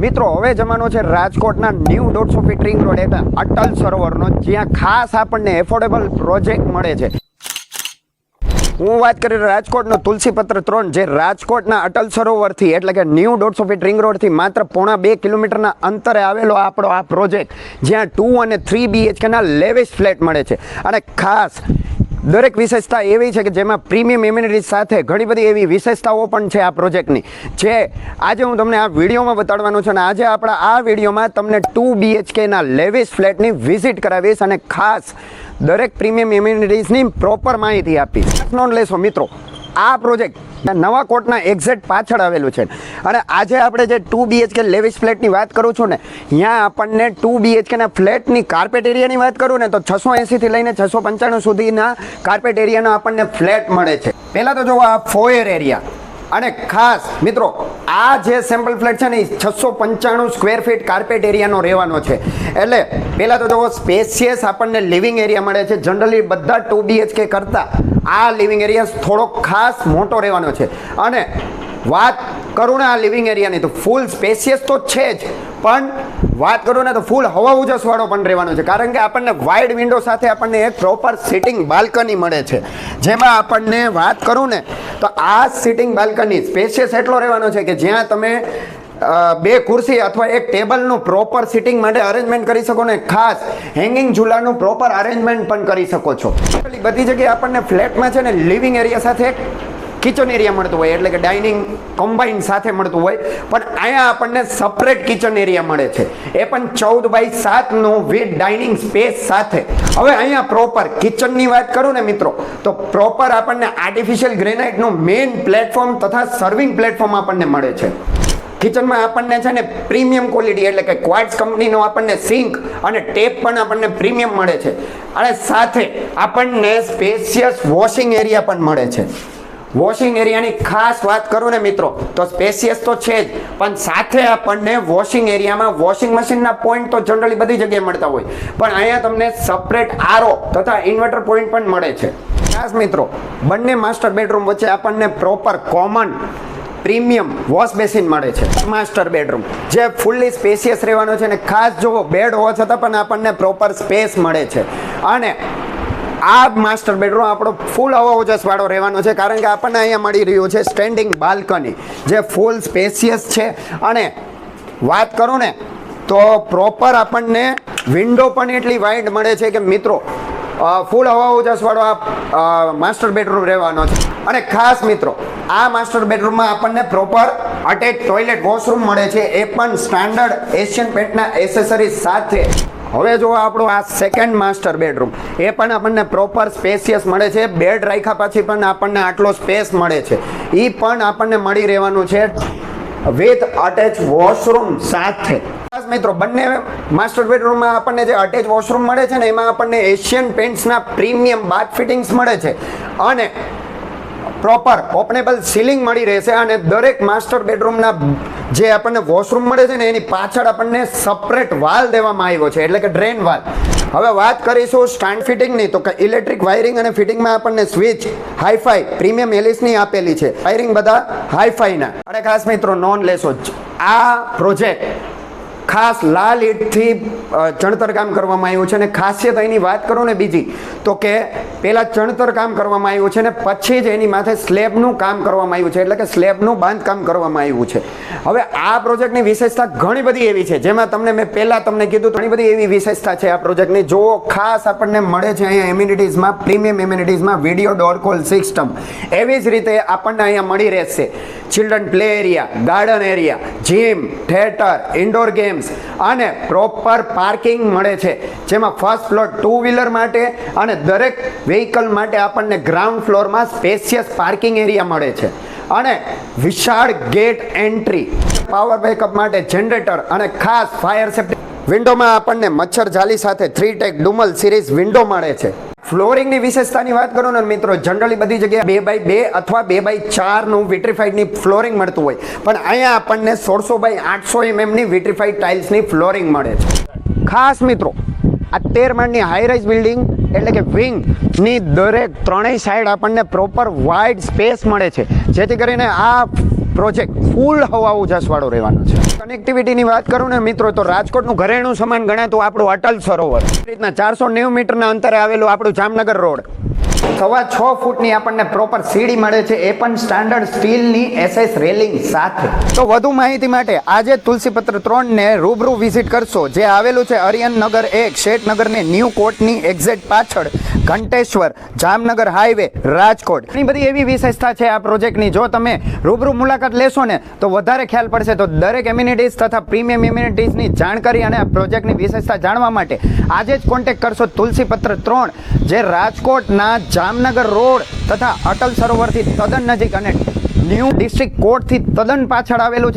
મિત્રો હવે જમાનો છે રાજકોટના ન્યૂ 150 ફીટ રિંગ રોડ એટલે અટલ સરોવરનો, જ્યાં ખાસ આપણને એફોર્ડેબલ પ્રોજેક્ટ મળે છે. હું વાત કરી રાજકોટનો તુલસીપત્ર 3, જે રાજકોટના અટલ સરોવરથી એટલે કે ન્યૂ 150 ફીટ રિંગ રોડથી માત્ર 2.5 કિલોમીટરના અંતરે આવેલો આપણો આ પ્રોજેક્ટ, જ્યાં 2 અને 3 BHKના લેવિશ ફ્લેટ મળે છે. અને ખાસ દરેક વિશેષતા એવી છે કે જેમાં પ્રીમિયમ એમ્યુનિટીઝ સાથે ઘણી બધી એવી વિશેષતાઓ પણ છે આ પ્રોજેક્ટની, જે આજે હું તમને આ વિડીયોમાં બતાડવાનું છે. અને આજે આપણા આ વિડીયોમાં તમને 2 BHKના લેવિશ ફ્લેટની વિઝિટ કરાવીશ અને ખાસ દરેક પ્રીમિયમ એમ્યુનિટીઝની પ્રોપર માહિતી આપીશ. નોંધ લેશો મિત્રો, આ પ્રોજેક્ટ નવા કોટના એક્ઝેક્ટ પાછળ આવેલું છે. અને આજે આપણે જે 2 BHK લેવિશ ફ્લેટની વાત કરું છું ને, ત્યાં આપણને 2 BHKના ફ્લેટની કાર્પેટ એરિયાની વાત કરું ને તો 680થી લઈને 695 સુધીના કાર્પેટ એરિયાનો આપણને ફ્લેટ મળે છે. પહેલાં તો જોવો આ ફોયર એરિયા, અને ખાસ મિત્રો આ જે સેમ્પલ ફ્લેટ છે ને એ 695 સ્ક્વેર ફીટ કાર્પેટ એરિયાનો રહેવાનો છે. એટલે પહેલાં તો જોવો સ્પેશિયસ આપણને લિવિંગ એરિયા મળે છે. જનરલી બધા 2 BHK કરતાં આ લિવિંગ એરિયા થોડો ખાસ મોટો રહેવાનો છે. અને વાત કરું ને આ લિવિંગ એરિયાની તો ફૂલ સ્પેશિયસ તો છે જ, પણ વાત કરું ને તો ફૂલ હવા ઉજાસવાળો પણ રહેવાનો છે. કારણ કે આપણને વાઇડ વિન્ડો સાથે આપણને એક પ્રોપર સિટિંગ બાલ્કની મળે છે. જેમાં આપણને વાત કરું ને તો આ સિટિંગ બાલ્કની સ્પેશિયસ એટલો રહેવાનો છે કે જ્યાં તમે 2 ખુરશી અથવા એક ટેબલનું પ્રોપર સિટિંગ માટે અરેન્જમેન્ટ કરી શકો ને ખાસ હેંગિંગ ઝૂલાનું પ્રોપર અરેન્જમેન્ટ પણ કરી શકો છો. બધી જગ્યાએ આપણને ફ્લેટમાં છે ને લિવિંગ એરિયા સાથે એક કિચન એરિયા મળતું હોય, એટલે કે ડાઇનિંગ કમ્બાઇન સાથે મળતું હોય, પણ અહીંયા આપણને સપરેટ કિચન એરિયા મળે છે. એ પણ 14x7નો વિથ ડાઇનિંગ સ્પેસ સાથે. હવે અહીંયા પ્રોપર કિચનની વાત કરું ને મિત્રો, તો પ્રોપર આપણને આર્ટિફિશિયલ ગ્રેનાઇટનું મેઇન પ્લેટફોર્મ તથા સર્વિંગ પ્લેટફોર્મ આપણને મળે છે. કિચનમાં આપણને છે ને પ્રીમિયમ ક્વોલિટી એટલે કે ક્વાર્ટઝ કંપનીનો આપણને સિંક અને ટેપ પણ આપણને પ્રીમિયમ મળે છે. અને સાથે આપણને સ્પેશિયસ વોશિંગ એરિયા પણ મળે છે. વોશિંગ એરિયાની ખાસ વાત કરું ને મિત્રો તો સ્પેશિયસ તો છે જ, પણ સાથે આપણને વોશિંગ એરિયામાં વોશિંગ મશીનના પોઈન્ટ તો જનરલી બધી જગ્યાએ મળતા હોય, પણ અહીંયા તમને સપરેટ RO તથા ઇન્વર્ટર પોઈન્ટ પણ મળે છે. ખાસ મિત્રો બંને માસ્ટર બેડરૂમ વચ્ચે આપણને proper common premium wash basin મળે છે. માસ્ટર બેડરૂમ જે ફૂલ્લી સ્પેશિયસ રહેવાનો છે. અને ખાસ જોવો બેડ હોવા છતાં પણ આપણને પ્રોપર સ્પેસ મળે છે. અને આ માસ્ટર બેડરૂમ આપણો ફૂલ હવા ઉજાસવાળો રહેવાનો છે, કારણ કે આપણને અહીંયા મળી રહ્યું છે સ્ટેન્ડિંગ બાલ્કની, જે ફૂલ સ્પેશિયસ છે. અને વાત કરું ને તો પ્રોપર આપણને વિન્ડો પણ એટલી વાઇડ મળે છે કે મિત્રો ફૂલ હવા ઉજાસવાળો આ માસ્ટર બેડરૂમ રહેવાનો છે. અને ખાસ મિત્રો આ માસ્ટર બેડરૂમમાં આપણને પ્રોપર અટેચ ટોયલેટ વોશરૂમ મળે છે, એ પણ સ્ટાન્ડર્ડ એશિયન પેન્ટના એસેસરીઝ સાથે. હવે જો આપણો આ સેકન્ડ માસ્ટર બેડરૂમ, એ પણ આપણને પ્રોપર સ્પેશિયસ મળે છે. બેડ રાખ્યા પછી પણ આપણને આટલો સ્પેસ મળે છે. એ પણ આપણને મળી રહેવાનું છે વિથ અટેચ વોશરૂમ સાથે. મિત્રો બંને માસ્ટર બેડરૂમમાં આપણને જે અટેચ વોશરૂમ મળે છે ને, એમાં આપણને એશિયન પેન્ટ્સના પ્રીમિયમ બાથ ફિટિંગ્સ મળે છે. અને પ્રોપર ઓપનેબલ સીલિંગ મળી રહેશે. અને દરેક માસ્ટર બેડરૂમના જે આપણને વોશરૂમ મળે છે ને, એની પાછળ આપણને સપરેટ વાલ દેવામાં આવ્યો છે, એટલે કે ડ્રેન વાલ. હવે વાત કરીશું સ્ટાન્ડ ફિટિંગની, તો કે ઇલેક્ટ્રિક વાયરિંગ અને ફિટિંગમાં આપણને સ્વિચ હાઈફાઈ પ્રીમિયમ એલિસની આપેલી છે. વાયરિંગ બધા હાઈફાઈના. અને ખાસ મિત્રો નોંધ લેશો, આ પ્રોજેક્ટ ખાસ લાલ ઈંટથી ચણતર કામ કરવામાં આવ્યું છે. અને ખાસિયત એની વાત કરું ને બીજી, તો કે પહેલાં ચણતર કામ કરવામાં આવ્યું છે ને પછી જ એની માથે સ્લેબનું કામ કરવામાં આવ્યું છે, એટલે કે સ્લેબનું બાંધકામ કરવામાં આવ્યું છે. હવે આ પ્રોજેક્ટની વિશેષતા ઘણી બધી એવી છે, જેમાં મેં પહેલાં તમને કીધું ઘણી બધી એવી વિશેષતા છે આ પ્રોજેક્ટની. જો ખાસ આપણને મળે છે અહીંયા એમ્યુનિટીઝમાં, પ્રીમિયમ એમ્યુનિટીઝમાં વિડીયો ડોર કોલ સિસ્ટમ. એવી જ રીતે આપણને અહીંયા મળી રહેશે children play area, garden area, gym, theatre, indoor game અને પ્રોપર પાર્કિંગ મળે છે, જેમાં ફર્સ્ટ ફ્લોર 2 વ્હીલર માટે અને દરેક વ્હીકલ માટે આપણને ગ્રાઉન્ડ ફ્લોરમાં સ્પેશિયસ પાર્કિંગ એરિયા મળે છે. અને વિશાળ ગેટ એન્ટ્રી, પાવર બેકઅપ માટે જનરેટર અને ખાસ ફાયર સેફ્ટી. વિન્ડોમાં આપણને મચ્છર જાલી સાથે 3-ટેક ડુમલ સિરીઝ વિન્ડો મળે છે. ફ્લોરિંગની વિશેષતાની વાત કરું ને મિત્રો, જનરલી બધી જગ્યાએ 2x2 અથવા 2x4નું વિટ્રીફાઈડની ફ્લોરિંગ મળતું હોય, પણ અહીંયા આપણને 1600x800 mm વિટ્રીફાઈડ ટાઇલ્સની ફ્લોરિંગ મળે છે. ખાસ મિત્રો આ 13 માળની હાઈ રાઇઝ બિલ્ડિંગ એટલે કે વિંગની દરેક ત્રણેય સાઈડ આપણને પ્રોપર વાઇડ સ્પેસ મળે છે, જેથી કરીને આ પ્રોજેક્ટ ફૂલ હવા ઉજાસવાળો રહેવાનો છે. કનેક્ટિવિટીની વાત કરું ને મિત્રો, તો રાજકોટનું ઘરેણું સમાન ગણાતું આપણું અટલ સરોવર. રીતના 490 મીટરના અંતરે આવેલું આપણું જામનગર રોડ. 6.25 ફૂટની આપણને પ્રોપર સીડી મળે છે, એ પણ સ્ટાન્ડર્ડ સ્ટીલની SS રેલિંગ સાથે. તો વધુ માહિતી માટે આજે જ તુલસીપત્ર 3 ને રૂબરૂ વિઝિટ કરશો, જે આવેલું છે અરિયન નગર 1, શેઠનગરની ન્યૂ કોર્ટની એક્ઝેક્ટ પાછળ, ઘંટેશ્વર, જામનગર હાઈવે, રાજકોટ. ઘણી બધી એવી વિશેષતા છે આ પ્રોજેક્ટની. જો તમે રૂબરૂ મુલાકાત લેશો ને તો વધારે ખ્યાલ પડશે. તો દરેક એમ્યુનિટીઝ તથા પ્રીમિયમ એમ્યુનિટીઝની જાણકારી અને આ પ્રોજેક્ટની વિશેષતા જાણવા માટે આજે જ કોન્ટેક્ટ કરશો તુલસીપત્ર 3, જે રાજકોટના જામનગર રોડ તથા અટલ સરોવરથી તદ્દન નજીક અને ન્યૂ ડિસ્ટ્રિક્ટ કોર્ટથી તદ્દન પાછળ આવેલું છે.